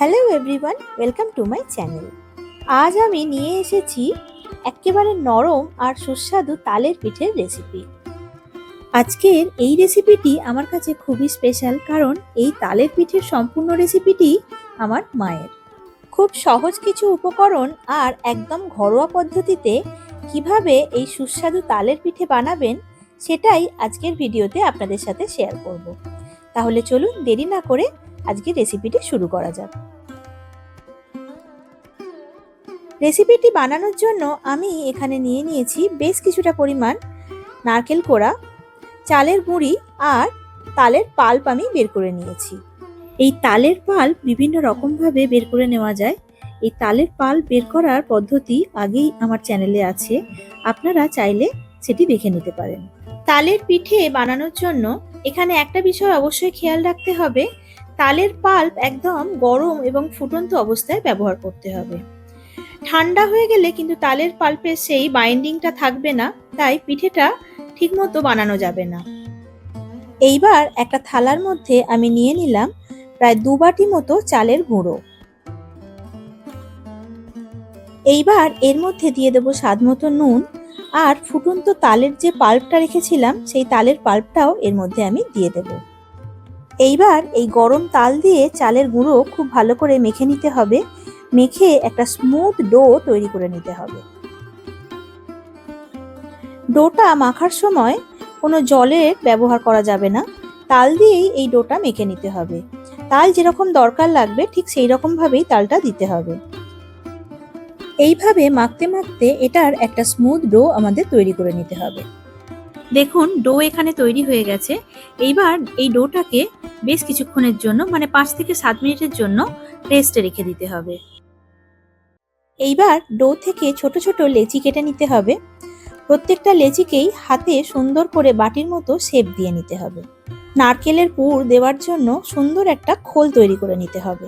Hello everyone, welcome to my channel. আজ আমি নিয়ে এসেছি একেবারে নরম আর সুস্বাদু তালের পিঠের রেসিপি। আজকের এই রেসিপিটি আমার কাছে খুবই স্পেশাল, কারণ এই তালের পিঠের সম্পূর্ণ রেসিপিটি আমার মায়ের। খুব সহজ কিছু উপকরণ আর একদম ঘরোয়া পদ্ধতিতে কিভাবে এই সুস্বাদু তালের পিঠে বানাবেন সেটাই আজকের ভিডিওতে আপনাদের সাথে শেয়ার করব। তাহলে চলুন দেরি না করে আজকের রেসিপিটি শুরু করা যাক। রেসিপিটি বানানোর জন্য আমি এখানে নিয়ে নিয়েছি বেশ কিছুটা পরিমাণ নারকেল কোড়া, চালের গুঁড়ি আর তালের পাল্প আমি বের করে নিয়েছি। এই তালের পাল্প বিভিন্ন রকমভাবে বের করে নেওয়া যায়। এই তালের পাল্প বের করার পদ্ধতি আগেই আমার চ্যানেলে আছে, আপনারা চাইলে সেটি দেখে নিতে পারেন। তালের পিঠে বানানোর জন্য এখানে একটা বিষয় অবশ্যই খেয়াল রাখতে হবে, তালের পাল্প একদম গরম এবং ফুটন্ত অবস্থায় ব্যবহার করতে হবে। ঠান্ডা হয়ে গেলে কিন্তু তালের পাল্পের সেই বাইন্ডিংটা থাকবে না, তাই পিঠেটা ঠিকমতো বানানো যাবে না। এইবার একটা থালার মধ্যে আমি নিয়ে নিলাম প্রায় 2 বাটি মতো চালের গুঁড়ো। এইবার এর মধ্যে দিয়ে দেবো স্বাদ মতো নুন, আর ফুটন্ত তালের যে পাল্পটা রেখেছিলাম সেই তালের পাল্পটাও এর মধ্যে আমি দিয়ে দেব। এইবার এই গরম তাল দিয়ে চালের গুঁড়ো খুব ভালো করে মেখে নিতে হবে। মেখে একটা স্মুথ ডো তৈরি করে নিতে হবে। ডোটা মাখার সময় কোনো জলের ব্যবহার করা যাবে না, তাল দিয়েই এই ডোটা মেখে নিতে হবে। তাল যেরকম দরকার লাগবে ঠিক সেই রকমভাবেই তালটা দিতে হবে। এইভাবে মাখতে মাখতে এটার একটা স্মুথ ডো আমাদের তৈরি করে নিতে হবে। দেখুন ডো এখানে তৈরি হয়ে গেছে। এইবার এই ডোটাকে বেশ কিছুক্ষণের জন্য, মানে 5 থেকে 7 মিনিটের জন্য রেস্টে রেখে দিতে হবে। এইবার ডো থেকে ছোট ছোট লেচি কেটে নিতে হবে। প্রত্যেকটা লেচিকেই হাতে সুন্দর করে বাটির মতো শেপ দিয়ে নিতে হবে। নারকেলের পুর দেওয়ার জন্য সুন্দর একটা খোল তৈরি করে নিতে হবে।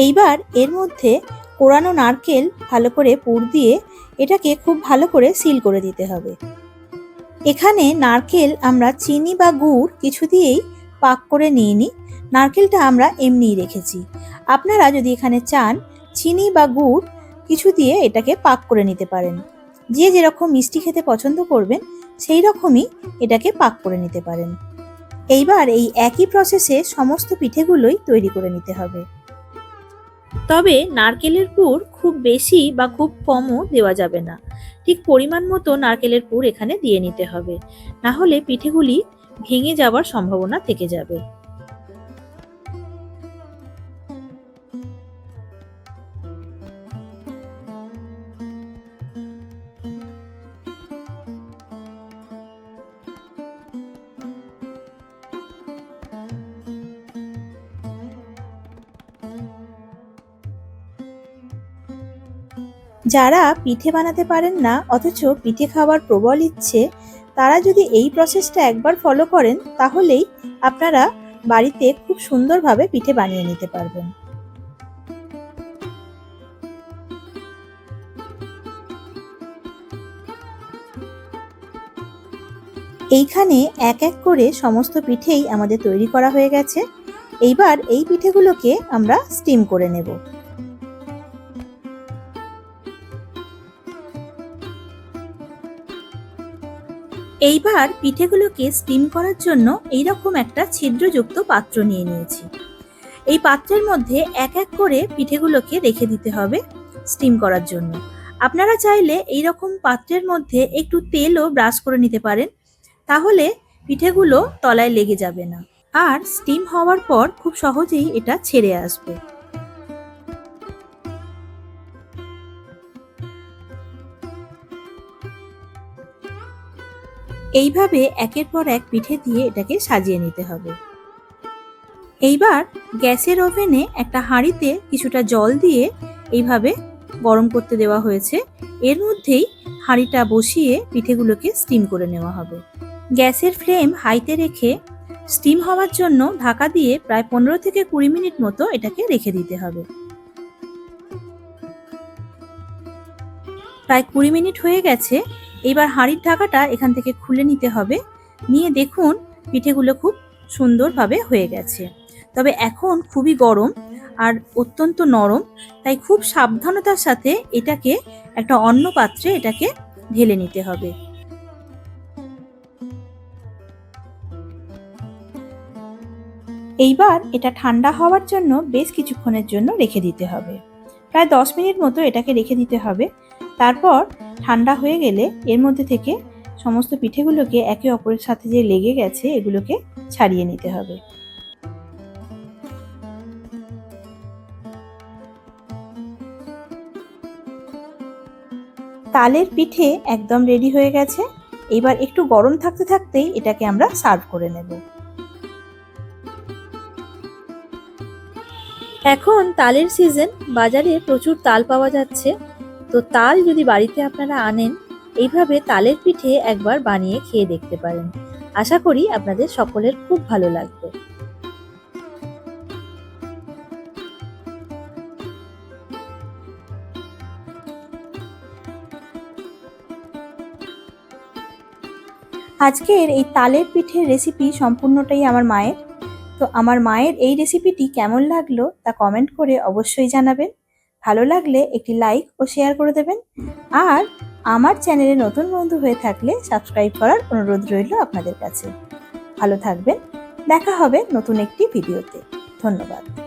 এইবার এর মধ্যে কোরানো নারকেল ভালো করে পুর দিয়ে এটাকে খুব ভালো করে সিল করে দিতে হবে। এখানে নারকেল আমরা চিনি বা গুড় কিছু দিয়েই পাক করে নিইনি, নারকেলটা আমরা এমনিই রেখেছি। আপনারা যদি এখানে চান চিনি বা গুড় কিছু দিয়ে এটাকে পাক করে নিতে পারেন। যে যেরকম মিষ্টি খেতে পছন্দ করবেন সেই রকমই এটাকে পাক করে নিতে পারেন। এইবার এই একই প্রসেসে সমস্ত পিঠেগুলোই তৈরি করে নিতে হবে। তবে নারকেলের পুর খুব বেশি বা খুব কমও দেওয়া যাবে না, ঠিক পরিমাণ মতো নারকেলের পুর এখানে দিয়ে নিতে হবে, না হলে পিঠেগুলি ভেঙে যাওয়ার সম্ভাবনা থেকে যাবে। যারা পিঠে বানাতে পারেন না অথচ পিঠে খাওয়ার প্রবল ইচ্ছে, তারা যদি এই প্রসেসটা একবার ফলো করেন তাহলেই আপনারা বাড়িতে খুব সুন্দরভাবে পিঠে বানিয়ে নিতে পারবেন। এইখানে এক এক করে সমস্ত পিঠেই আমাদের তৈরি করা হয়ে গেছে। এইবার এই পিঠেগুলোকে আমরা স্টিম করে নেব। এইবার পিঠেগুলোকে স্টিম করার জন্য এইরকম একটা ছিদ্রযুক্ত পাত্র নিয়ে নিয়েছি। এই পাত্রের মধ্যে এক এক করে পিঠেগুলোকে রেখে দিতে হবে স্টিম করার জন্য। আপনারা চাইলে এইরকম পাত্রের মধ্যে একটু তেলও ব্রাশ করে নিতে পারেন, তাহলে পিঠেগুলো তলায় লেগে যাবে না, আর স্টিম হওয়ার পর খুব সহজেই এটা ছেড়ে আসবে। এইভাবে একের পর এক পিঠে দিয়ে এটাকে সাজিয়ে নিতে হবে। এইবার গ্যাসের ওভেনে একটা হাঁড়িতে কিছুটা জল দিয়ে এইভাবে গরম করতে দেওয়া হয়েছে। এর মধ্যেই হাঁড়িটা বসিয়ে পিঠেগুলোকে স্টিম করে নেওয়া হবে। গ্যাসের ফ্লেম হাইতে রেখে স্টিম হওয়ার জন্য ঢাকা দিয়ে প্রায় 15 থেকে 20 মিনিট মতো এটাকে রেখে দিতে হবে। প্রায় 20 মিনিট হয়ে গেছে। এবার হাঁড়ির ঢাকাটা এখান থেকে খুলে নিতে হবে। নিয়ে দেখুন পিঠেগুলো খুব সুন্দরভাবে হয়ে গেছে। তবে এখন খুবই গরম, আর অত্যন্ত নরম, তাই খুব সাবধানতার সাথে এটাকে একটা অন্য পাত্রে এটাকে ঢেলে নিতে হবে। এইবার এটা ঠান্ডা হওয়ার জন্য বেশ কিছুক্ষণের জন্য রেখে দিতে হবে। প্রায় 10 মিনিট মতো এটাকে রেখে দিতে হবে। তারপর ঠান্ডা হয়ে গেলে এর মধ্যে থেকে সমস্ত পিঠেগুলোকে একে অপরের সাথে যে লেগে গেছে এগুলোকে ছাড়িয়ে নিতে হবে। তালের পিঠে একদম রেডি হয়ে গেছে। এবার একটু গরম থাকতে থাকতেই এটাকে আমরা সার্ভ করে নেব। এখন তালের সিজন, বাজারে প্রচুর তাল পাওয়া যাচ্ছে। তো তাল যদি বাড়িতে আপনারা আনেন, এইভাবে তালের পিঠে একবার বানিয়ে খেয়ে দেখতে পারেন। আশা করি আপনাদের সকলের খুব ভালো লাগবে। আজকের এই তালের পিঠের রেসিপি সম্পূর্ণটাই আমার মায়ের। তো আমার মায়ের এই রেসিপিটি কেমন লাগলো তা কমেন্ট করে অবশ্যই জানাবেন। ভালো লাগলে একটি লাইক ও শেয়ার করে দেবেন। আর আমার চ্যানেলে নতুন বন্ধু হয়ে থাকলে সাবস্ক্রাইব করার অনুরোধ রইল আপনাদের কাছে। ভালো থাকবেন। দেখা হবে নতুন একটি ভিডিওতে। ধন্যবাদ।